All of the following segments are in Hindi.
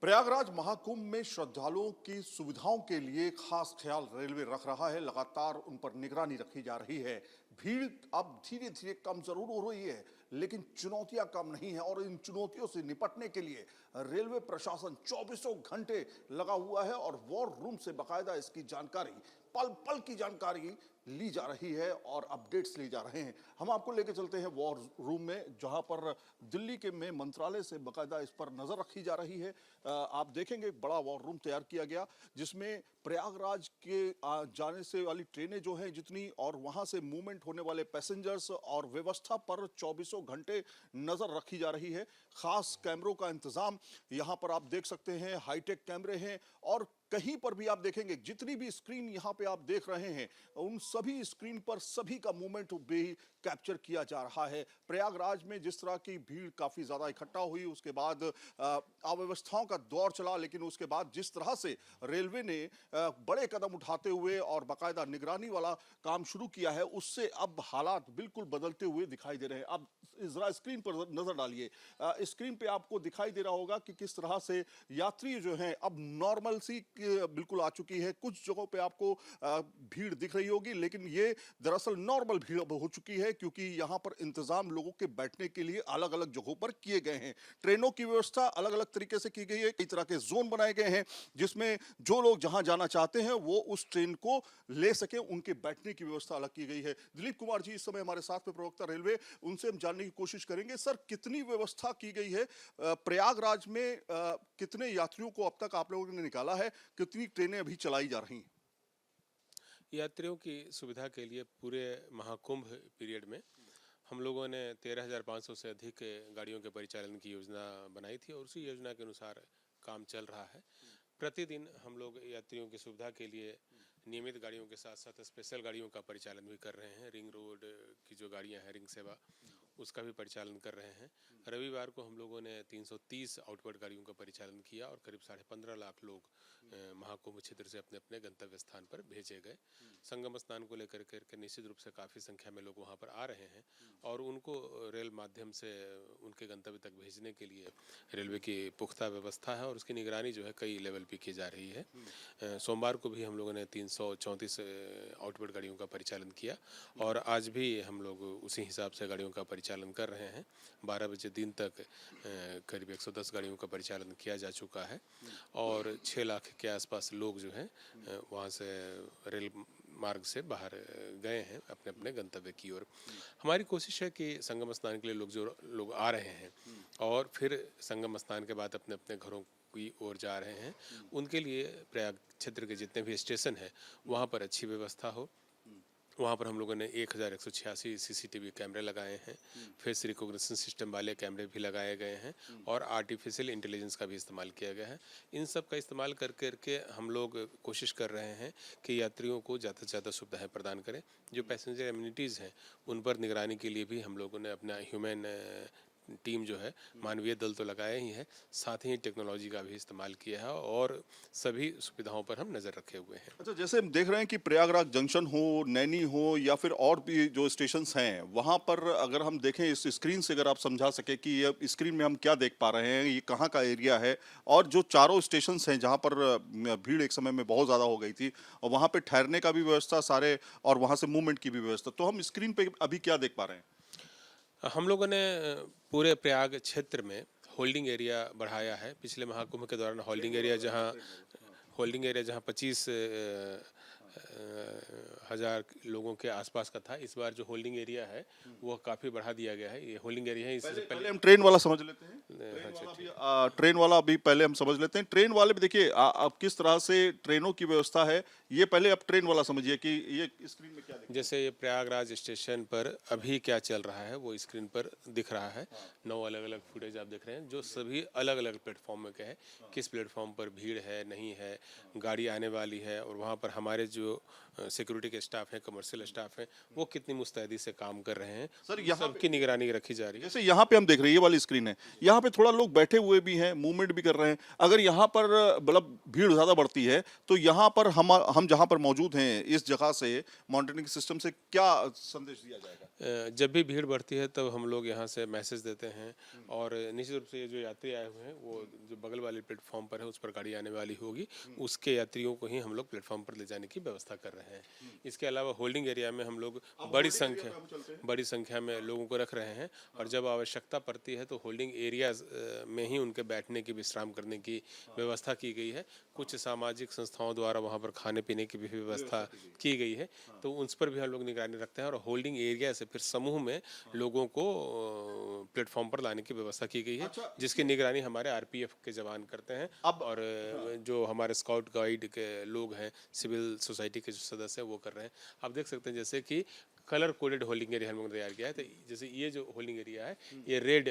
प्रयागराज महाकुंभ में श्रद्धालुओं की सुविधाओं के लिए खास ख्याल रेलवे रख रहा है। लगातार उन पर निगरानी रखी जा रही है। भीड़ अब धीरे धीरे कम जरूर हो रही है, लेकिन चुनौतियां कम नहीं है और इन चुनौतियों से निपटने के लिए रेलवे प्रशासन चौबीसों घंटे लगा हुआ है और वॉर रूम से बाकायदा इसकी जानकारी, पल पल की जानकारी ली जा रही है और अपडेट्स ली जा रहे हैं। हम आपको लेके चलते हैं वॉर रूम में, जहां पर दिल्ली के में मंत्रालय से बाकायदा इस पर नजर रखी जा रही है। आप देखेंगे एक बड़ा वॉर रूम तैयार किया गया, जिसमें प्रयागराज के जाने से वाली ट्रेनें जो हैं जितनी, और वहां से मूवमेंट होने वाले पैसेंजर्स और व्यवस्था पर चौबीसों घंटे नजर रखी जा रही है। खास कैमरों का इंतजाम यहां पर आप देख सकते हैं, हाईटेक कैमरे हैं और कहीं पर भी आप देखेंगे जितनी भी स्क्रीन यहां पे आप देख रहे हैं, उन सभी स्क्रीन पर सभी का मूवमेंट भी कैप्चर किया जा रहा है। प्रयागराज में जिस तरह की भीड़ काफी ज्यादा इकट्ठा हुई, उसके बाद अव्यवस्थाओं का दौर चला, लेकिन उसके बाद जिस तरह से रेलवे ने बड़े कदम उठाते हुए और बाकायदा निगरानी वाला काम शुरू किया है, उससे अब हालात बिल्कुल बदलते हुए दिखाई दे रहे हैं। अब जरा स्क्रीन पर नजर डालिए। स्क्रीन पे आपको दिखाई दे रहा होगा कि किस तरह से यात्री जो हैं अब नॉर्मल सी बिल्कुल आ चुकी है। कुछ जगहों पे आपको भीड़ दिख रही होगी, लेकिन ये दरअसल नॉर्मल भीड़ अब हो चुकी है, क्योंकि यहाँ पर इंतजाम लोगों के बैठने के लिए अलग अलग जगहों पर किए गए हैं। ट्रेनों की व्यवस्था अलग अलग तरीके से की गई है। कई तरह के जोन बनाए गए हैं, जिसमें जो लोग जहां जाना चाहते हैं वो उस ट्रेन को ले सके, उनके बैठने की व्यवस्था अलग की गई है। दिलीप कुमार जी इस समय हमारे साथ में प्रवक्ता रेलवे, उनसे हम जानने की कोशिश करेंगे। सर, कितनी व्यवस्था की गई है प्रयागराज में? कितने यात्रियों को अब तक आप लोगों ने निकाला है? कितनी ट्रेनें अभी चलाई जा रही हैं? यात्रियों की सुविधा के लिए पूरे महाकुंभ पीरियड में हम लोगों ने 13,500 से अधिक गाड़ियों के परिचालन की योजना बनाई थी और उसी योजना के अनुसार काम चल रहा है। प्रतिदिन हम लोग यात्रियों की सुविधा के लिए नियमित गाड़ियों के साथ साथ स्पेशल गाड़ियों का परिचालन भी कर रहे हैं। रिंग रोड की जो गाड़ियां हैं, रिंग सेवा, उसका भी परिचालन कर रहे हैं। रविवार को हम लोगों ने 330 आउटवर्ड गाड़ियों का परिचालन किया और करीब 15.5 लाख लोग महाकुंभ क्षेत्र से अपने अपने गंतव्य स्थान पर भेजे गए। संगम स्नान को लेकर के निश्चित रूप से काफ़ी संख्या में लोग वहां पर आ रहे हैं और उनको रेल माध्यम से उनके गंतव्य तक भेजने के लिए रेलवे की पुख्ता व्यवस्था है और उसकी निगरानी जो है कई लेवल पर की जा रही है। सोमवार को भी हम लोगों ने 334 आउटवर्ड गाड़ियों का परिचालन किया और आज भी हम लोग उसी हिसाब से गाड़ियों का परिचालन कर रहे हैं। 12 बजे दिन तक करीब 110 गाड़ियों का परिचालन किया जा चुका है और 6 लाख के आसपास लोग जो हैं वहाँ से रेल मार्ग से बाहर गए हैं अपने अपने गंतव्य की ओर। हमारी कोशिश है कि संगम स्नान के लिए लोग आ रहे हैं और फिर संगम स्नान के बाद अपने अपने घरों की ओर जा रहे हैं, उनके लिए प्रयाग क्षेत्र के जितने भी स्टेशन हैं वहाँ पर अच्छी व्यवस्था हो। वहाँ पर हम लोगों ने 1186 CCTV कैमरे लगाए हैं, फेस रिकॉग्निशन सिस्टम वाले कैमरे भी लगाए गए हैं और आर्टिफिशियल इंटेलिजेंस का भी इस्तेमाल किया गया है। इन सब का इस्तेमाल करके हम लोग कोशिश कर रहे हैं कि यात्रियों को ज़्यादा से ज़्यादा सुविधाएं प्रदान करें। जो पैसेंजर एमिनिटीज़ हैं उन पर निगरानी के लिए भी हम लोगों ने अपना ह्यूमन टीम जो है, मानवीय दल तो लगाया ही है, साथ ही टेक्नोलॉजी का भी इस्तेमाल किया है और सभी सुविधाओं पर हम नज़र रखे हुए हैं। अच्छा, जैसे हम देख रहे हैं कि प्रयागराज जंक्शन हो, नैनी हो या फिर और भी जो स्टेशंस हैं, वहां पर अगर हम देखें इस स्क्रीन से, अगर आप समझा सके कि ये स्क्रीन में हम क्या देख पा रहे हैं, ये कहाँ का एरिया है, और जो चारों स्टेशंस हैं जहां पर भीड़ एक समय में बहुत ज्यादा हो गई थी, और वहां पे ठहरने का भी व्यवस्था सारे, और वहां से मूवमेंट की भी व्यवस्था, तो हम स्क्रीन पे अभी क्या देख पा रहे हैं? हम लोगों ने पूरे प्रयाग क्षेत्र में होल्डिंग एरिया बढ़ाया है। पिछले महाकुंभ के दौरान होल्डिंग एरिया जहां 25,000 लोगों के आसपास का था, इस बार जो होल्डिंग एरिया है वो काफ़ी बढ़ा दिया गया है। ये होल्डिंग एरिया है, इससे पहले हम ट्रेन वाला समझ लेते हैं। ट्रेन वाला अभी पहले हम समझ लेते हैं। ट्रेन वाले भी देखिए अब किस तरह से ट्रेनों की व्यवस्था है, ये पहले अब ट्रेन वाला समझिए कि ये स्क्रीन में क्या जैसे ये प्रयागराज स्टेशन पर अभी क्या चल रहा है वो स्क्रीन पर दिख रहा है। 9 अलग अलग फुटेज आप देख रहे हैं जो सभी अलग अलग प्लेटफॉर्म में के हैं। किस प्लेटफॉर्म पर भीड़ है, नहीं है, गाड़ी आने वाली है और वहाँ पर हमारे जो जो सिक्योरिटी के स्टाफ हैं, कमर्शियल स्टाफ हैं, वो कितनी मुस्तैदी से काम कर रहे हैं, सर, यहाँ सबकी निगरानी रखी जा रही है। जैसे यहाँ पे हम देख रहे हैं, ये वाली स्क्रीन है, यहाँ पे थोड़ा लोग बैठे हुए भी हैं, मूवमेंट भी कर रहे हैं। अगर यहाँ पर मतलब भीड़ ज्यादा बढ़ती है तो यहाँ पर हम जहाँ पर मौजूद हैं इस जगह से मॉनिटरिंग सिस्टम से क्या संदेश दिया जाएगा? जब भी भीड़ बढ़ती है तब हम लोग यहाँ से मैसेज देते हैं, और निश्चित रूप से ये जो यात्री आए हुए हैं वो जो बगल वाले प्लेटफॉर्म पर है उस पर गाड़ी आने वाली होगी, उसके यात्रियों को ही हम लोग प्लेटफॉर्म पर ले जाने की व्यवस्था कर रहे हैं। इसके अलावा होल्डिंग एरिया में हम लोग बड़ी संख्या में लोगों को रख रहे हैं, और जब आवश्यकता पड़ती है तो होल्डिंग एरियाज में ही उनके बैठने की, विश्राम करने की व्यवस्था की गई है। कुछ सामाजिक संस्थाओं द्वारा वहाँ पर खाने पीने की भी व्यवस्था की गई है, तो उस पर भी हम लोग निगरानी रखते हैं, और होल्डिंग एरिया से फिर समूह में लोगों को प्लेटफॉर्म पर लाने की व्यवस्था की गई है, जिसकी निगरानी हमारे आरपीएफ के जवान करते हैं। और जो हमारे स्काउट गाइड के लोग हैं, सिविल सोसाइटी के जो सदस्य हैं, वो कर रहे हैं। आप देख सकते हैं जैसे कि कलर कोडेड होल्डिंग एरिया हम लोगों ने तैयार किया है। तो जैसे ये जो होल्डिंग एरिया है ये रेड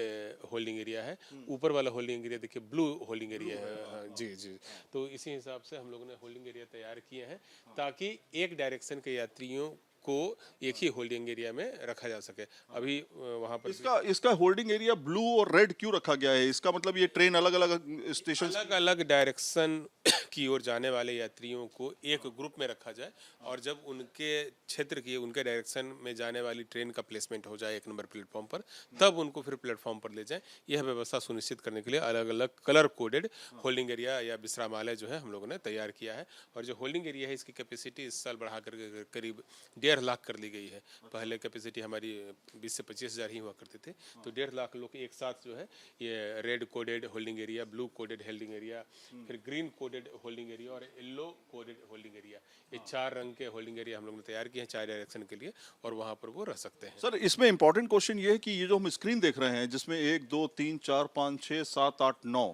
होल्डिंग एरिया है, ऊपर वाला होल्डिंग एरिया देखिए ब्लू होल्डिंग एरिया है। हाँ, जी जी। तो इसी हिसाब से हम लोगों ने होल्डिंग एरिया तैयार किए हैं ताकि एक डायरेक्शन के यात्रियों को एक ही होल्डिंग एरिया में रखा जा सके। अभी वहाँ पर इसका होल्डिंग एरिया ब्लू और रेड क्यों रखा गया है? इसका मतलब ये ट्रेन अलग अलग स्टेशन अलग अलग डायरेक्शन की ओर जाने वाले यात्रियों को एक ग्रुप में रखा जाए, और जब उनके क्षेत्र की, उनके डायरेक्शन में जाने वाली ट्रेन का प्लेसमेंट हो जाए 1 नंबर प्लेटफॉर्म पर, तब उनको फिर प्लेटफॉर्म पर ले जाएं। यह व्यवस्था सुनिश्चित करने के लिए अलग अलग कलर कोडेड होल्डिंग एरिया या विश्रामालय जो है हम लोगों ने तैयार किया है। और जो होल्डिंग एरिया है इसकी कैपेसिटी इस साल बढ़ा कर करीब 1.5 लाख कर ली गई है। पहले कैपेसिटी हमारी 20 से 25 हज़ार ही हुआ करते थे, तो 1.5 लाख लोग एक साथ जो है ये red coded holding area, blue coded holding area, फिर ग्रीन कोडेड होल्डिंग एरिया और येलो कोडेड होल्डिंग एरिया, ये 4 रंग के होल्डिंग एरिया हम लोग ने तैयार किए हैं 4 डायरेक्शन के लिए, और वहाँ पर वो रह सकते हैं। सर, इसमें इंपॉर्टेंट क्वेश्चन ये है कि ये जो हम स्क्रीन देख रहे हैं जिसमें 1 2 3 4 5 6 7 8 9,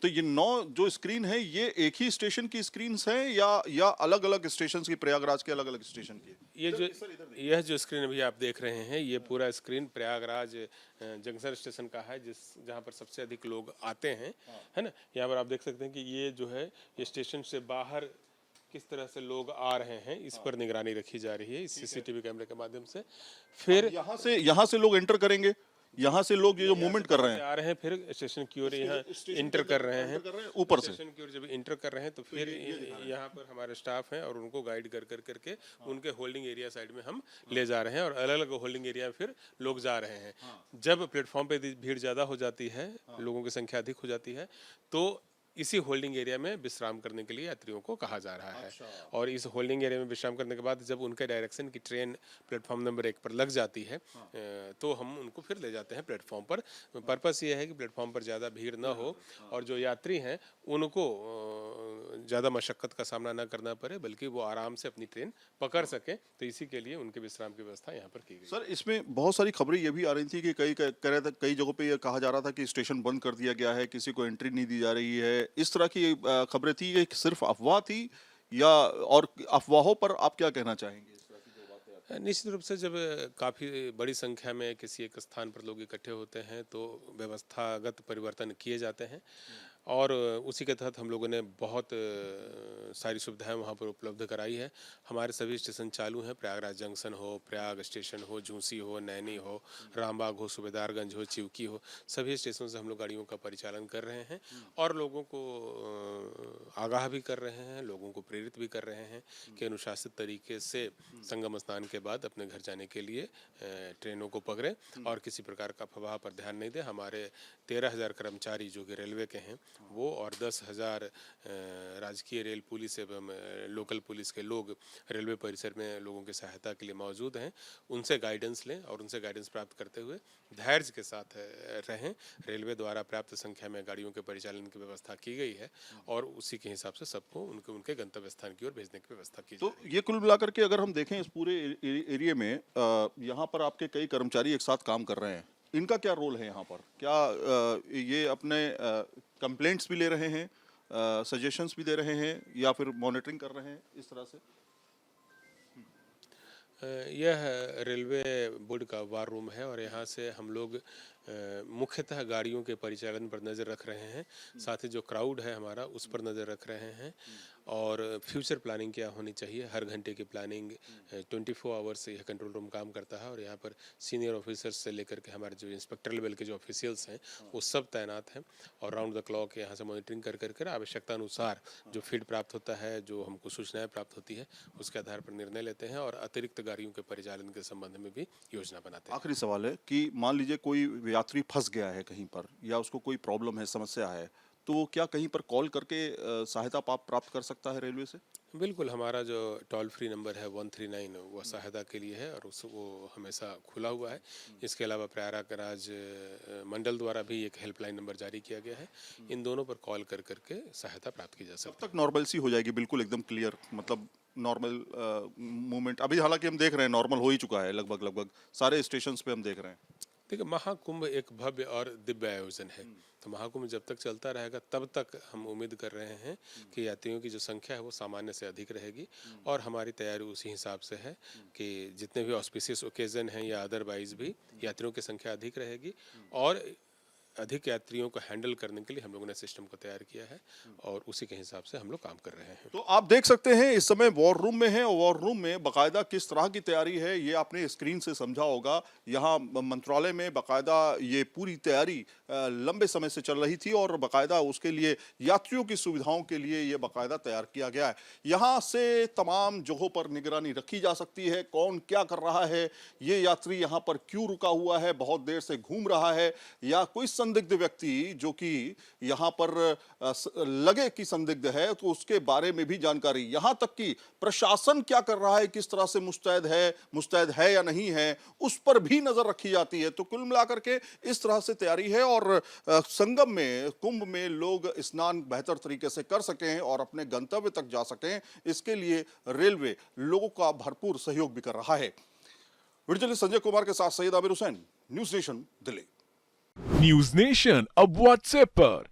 तो ये 9 जो स्क्रीन है ये एक ही स्टेशन की स्क्रीन है या अलग अलग स्टेशन की, प्रयागराज के अलग अलग स्टेशन की? यह जो स्क्रीन अभी आप देख रहे हैं ये पूरा स्क्रीन प्रयागराज जंक्शन स्टेशन का है, जहाँ पर सबसे अधिक लोग आते हैं, है ना। यहाँ पर आप देख सकते हैं कि ये जो है ये स्टेशन से बाहर किस तरह से लोग आ रहे हैं, इस पर निगरानी रखी जा रही है इस सीसीटीवी कैमरे के माध्यम से। फिर यहाँ से लोग एंटर करेंगे, यहाँ से लोग ये जो मूवमेंट कर रहे हैं आ रहे हैं, फिर स्टेशन की ओर यहाँ इंटर कर रहे हैं, ऊपर से स्टेशन की ओर जब इंटर कर रहे हैं तो फिर यहाँ पर हमारे स्टाफ हैं और उनको गाइड कर करके उनके होल्डिंग एरिया साइड में हम ले जा रहे हैं, और अलग अलग होल्डिंग एरिया में फिर लोग जा रहे हैं। जब प्लेटफॉर्म पे भीड़ ज़्यादा हो जाती है, लोगों की संख्या अधिक हो जाती है, तो इसी होल्डिंग एरिया में विश्राम करने के लिए यात्रियों को कहा जा रहा है। और इस होल्डिंग एरिया में विश्राम करने के बाद जब उनके डायरेक्शन की ट्रेन प्लेटफॉर्म नंबर 1 पर लग जाती है तो हम उनको फिर ले जाते हैं प्लेटफॉर्म पर। पर्पस ये है कि प्लेटफॉर्म पर ज़्यादा भीड़ ना हो और जो यात्री हैं उनको ज़्यादा मशक्क़त का सामना ना करना पड़े, बल्कि वो आराम से अपनी ट्रेन पकड़ सकें। तो इसी के लिए उनके विश्राम की व्यवस्था यहाँ पर की गई। सर, इसमें बहुत सारी खबरें ये भी आ रही थी कि कई जगहों पे ये कहा जा रहा था कि स्टेशन बंद कर दिया गया है, किसी को एंट्री नहीं दी जा रही है। इस तरह की खबरें थी, ये सिर्फ अफवाह थी या और अफवाहों पर आप क्या कहना चाहेंगे? निश्चित रूप से जब काफ़ी बड़ी संख्या में किसी एक स्थान पर लोग इकट्ठे होते हैं तो व्यवस्थागत परिवर्तन किए जाते हैं, और उसी के तहत हम लोगों ने बहुत सारी सुविधाएं वहाँ पर उपलब्ध कराई है। हमारे सभी स्टेशन चालू हैं, प्रयागराज जंक्शन हो, प्रयाग स्टेशन हो, झूंसी हो, नैनी हो, रामबाग हो, सूबेदारगंज हो, चिवकी हो, सभी स्टेशन से हम लोग गाड़ियों का परिचालन कर रहे हैं और लोगों को आगाह भी कर रहे हैं, लोगों को प्रेरित भी कर रहे हैं कि अनुशासित तरीके से संगम स्नान के बाद अपने घर जाने के लिए ट्रेनों को पकड़ें और किसी प्रकार का अफवाह पर ध्यान नहीं दें। हमारे 13,000 कर्मचारी जो कि रेलवे के हैं वो और 10,000 राजकीय रेल पुलिस एवं लोकल पुलिस के लोग रेलवे परिसर में लोगों की सहायता के लिए मौजूद हैं। उनसे गाइडेंस लें और उनसे गाइडेंस प्राप्त करते हुए धैर्य के साथ रहें। रेलवे द्वारा पर्याप्त संख्या में गाड़ियों के परिचालन की व्यवस्था की गई है और उसी के हिसाब से सबको उनके गंतव्य स्थान की ओर भेजने की व्यवस्था की तो ये कुल मिलाकर के अगर हम देखें इस पूरे एरिया में यहाँ पर आपके कई कर्मचारी एक साथ काम कर रहे हैं, इनका क्या रोल है यहाँ पर? क्या ये अपने कंप्लेंट्स भी ले रहे हैं, सजेशंस भी दे रहे हैं या फिर मॉनिटरिंग कर रहे हैं इस तरह से? यह रेलवे बोर्ड का वार रूम है और यहाँ से हम लोग मुख्यतः गाड़ियों के परिचालन पर नज़र रख रहे हैं, साथ ही जो क्राउड है हमारा उस पर नज़र रख रहे हैं, और फ्यूचर प्लानिंग क्या होनी चाहिए, हर घंटे की प्लानिंग 24 आवर्स से यह कंट्रोल रूम काम करता है। और यहाँ पर सीनियर ऑफिसर्स से लेकर के हमारे जो इंस्पेक्टर लेवल के जो ऑफिशियल्स हैं वो सब तैनात हैं, और राउंड द क्लॉक यहाँ से मॉनिटरिंग कर आवश्यकता अनुसार जो फीड प्राप्त होता है, जो हमको सूचनाएं प्राप्त होती है, उसके आधार पर निर्णय लेते हैं और अतिरिक्त गाड़ियों के परिचालन के संबंध में भी योजना बनाते हैं। आखिरी सवाल है कि मान लीजिए कोई यात्री फंस गया है कहीं पर, या उसको कोई प्रॉब्लम है, समस्या है, तो वो क्या कहीं पर कॉल करके सहायता प्राप्त कर सकता है रेलवे से? बिल्कुल, हमारा जो टोल फ्री नंबर है 139 वो सहायता के लिए है, और वो हमेशा खुला हुआ है। इसके अलावा प्रयागराज मंडल द्वारा भी एक हेल्पलाइन नंबर जारी किया गया है, इन दोनों पर कॉल करके सहायता प्राप्त की जा सकती है। कब तक नॉर्मल हो जाएगी, बिल्कुल एकदम क्लियर, मतलब नॉर्मल मूवमेंट? अभी हालांकि हम देख रहे हैं नॉर्मल हो ही चुका है, लगभग सारे स्टेशन पे हम देख रहे हैं। देखिए, महाकुंभ एक भव्य और दिव्य आयोजन है, तो महाकुंभ जब तक चलता रहेगा तब तक हम उम्मीद कर रहे हैं कि यात्रियों की जो संख्या है वो सामान्य से अधिक रहेगी, और हमारी तैयारी उसी हिसाब से है कि जितने भी ऑस्पिशियस ओकेजन हैं या अदरवाइज भी यात्रियों की संख्या अधिक रहेगी, और अधिक यात्रियों को हैंडल करने के लिए हम लोगों ने सिस्टम को तैयार किया है, और उसी के हिसाब से हम लोग काम कर रहे हैं। तो आप देख सकते हैं इस समय वॉर रूम में है, और वॉर रूम में बाकायदा किस तरह की तैयारी है ये आपने स्क्रीन से समझा होगा। यहाँ मंत्रालय में बाकायदा ये पूरी तैयारी लंबे समय से चल रही थी, और बाकायदा उसके लिए यात्रियों की सुविधाओं के लिए ये बाकायदा तैयार किया गया है। यहाँ से तमाम जगहों पर निगरानी रखी जा सकती है, कौन क्या कर रहा है, ये यात्री यहाँ पर क्यों रुका हुआ है, बहुत देर से घूम रहा है, या कोई संदिग्ध व्यक्ति जो कि यहाँ पर लगे कि संदिग्ध है, तो उसके बारे में भी जानकारी, यहाँ तक कि प्रशासन क्या कर रहा है, किस तरह से मुस्तैद है या नहीं है, उस पर भी नजर रखी जाती है। तो कुल मिलाकर के इस तरह से तैयारी है, और संगम में, कुंभ में लोग स्नान बेहतर तरीके से कर सकें और अपने गंतव्य तक जा सकें, इसके लिए रेलवे लोगों का भरपूर सहयोग भी कर रहा है। वीडियो जर्नलिस्ट संजय कुमार के साथ Syed Abir Hussain, News Nation, Delhi. News Nation अब व्हाट्सएप पर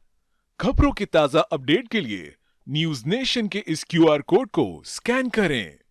खबरों के ताजा अपडेट के लिए न्यूज नेशन के इस QR कोड को स्कैन करें।